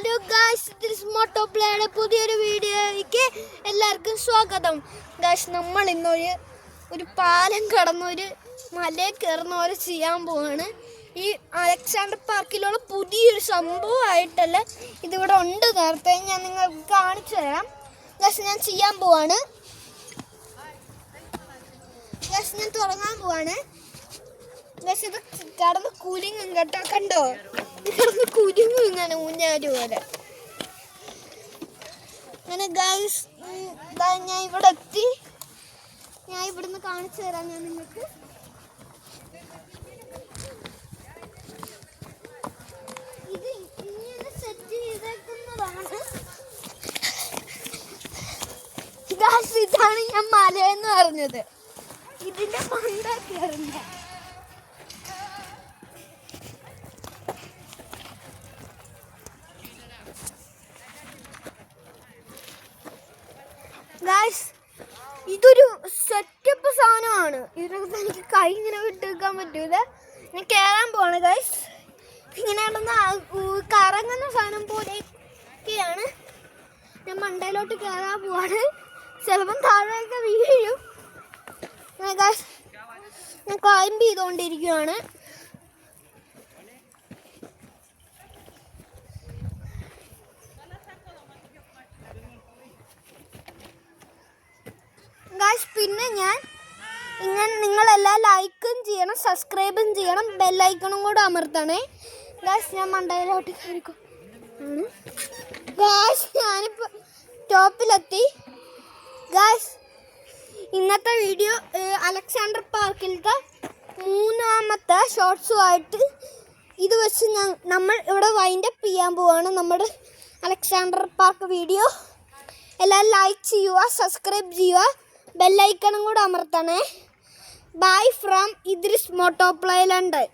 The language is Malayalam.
ഹലോ ഗായ്സ്, ദിസ് മോട്ടോ പ്ലേയുടെ പുതിയൊരു വീഡിയോയ്ക്ക് എല്ലാവർക്കും സ്വാഗതം. ഗായ്സ്, നമ്മൾ ഇന്നൊരു പാലം കടന്നൊരു മലയിൽ കയറുന്ന പോലെ ചെയ്യാൻ പോവാണ്. ഈ അലക്സാണ്ടർ പാർക്കിലുള്ള പുതിയൊരു സംഭവമായിട്ടല്ല ഇതിവിടെ ഉണ്ട്. നേരത്തെ ഞാൻ നിങ്ങൾക്ക് കാണിച്ചു തരാം. ഗായ്സ്, ഞാൻ ചെയ്യാൻ പോവാണ്. ഗായ്സ്, ഞാൻ തുടങ്ങാൻ പോവാണ്. ഗായ്സ്, ഇത് കടന്ന് കുലുങ്ങും കേട്ടോ. കണ്ടോ, കിടന്ന് കുരുങ്ങും ഇങ്ങനെ ഊഞ്ഞാല് പോലെ. അങ്ങനെ ഗായ്സ്, ഞാൻ ഇവിടെ എത്തി. ഞാൻ ഇവിടുന്ന് കാണിച്ചു തരാം ഞാൻ നിങ്ങൾക്ക്. ഇത് ഇങ്ങനെ സെറ്റ് ചെയ്തേക്കുന്നതാണ്. ഗായ്സ്, ഇതാണ് ഞാൻ മലയെന്ന് പറഞ്ഞത്. ഇതിന്റെ മണ്ട കയറുന്ന ഗായ്സ്, ഇതൊരു സെറ്റപ്പ് സാധനമാണ്. ഇതിനകത്ത് എനിക്ക് കൈ ഇങ്ങനെ വിട്ടെടുക്കാൻ പറ്റൂല. ഞാൻ കയറാൻ പോവാണ് ഗായ്സ്. ഇങ്ങനെ കറങ്ങുന്ന സാധനം പോലെയൊക്കെയാണ്. ഞാൻ മണ്ടയിലോട്ട് കയറാൻ പോവാണ്. ചിലപ്പം താഴെയൊക്കെ വീഴും. ഗായ്സ്, ഞാൻ ക്ലൈംബ് ചെയ്തുകൊണ്ടിരിക്കുകയാണ്. ഗായ്സ്, പിന്നെ നിങ്ങളെല്ലാം ലൈക്കും ചെയ്യണം, സബ്സ്ക്രൈബും ചെയ്യണം, ബെല്ലൈക്കണും കൂടെ അമർത്തണേ. ഗായ്സ്, ഞാൻ മണ്ടയിലോട്ട് കയറിക്കോ. ഗായ്സ്, ഞാനിപ്പോൾ ടോപ്പിലെത്തി. ഗായ്സ്, ഇന്നത്തെ വീഡിയോ അലക്സാണ്ടർ പാർക്കിലത്തെ മൂന്നാമത്തെ ഷോർട്സുമായിട്ട് ഇത് വെച്ച് നമ്മൾ ഇവിടെ വൈൻഡപ്പ് ചെയ്യാൻ പോവാണ് നമ്മുടെ അലക്സാണ്ടർ പാർക്ക് വീഡിയോ. എല്ലാവരും ലൈക്ക് ചെയ്യുക, സബ്സ്ക്രൈബ് ചെയ്യുക, ബെല്ലൈക്കണും കൂടെ അമർത്തണേ. Bye from Idris moto play London.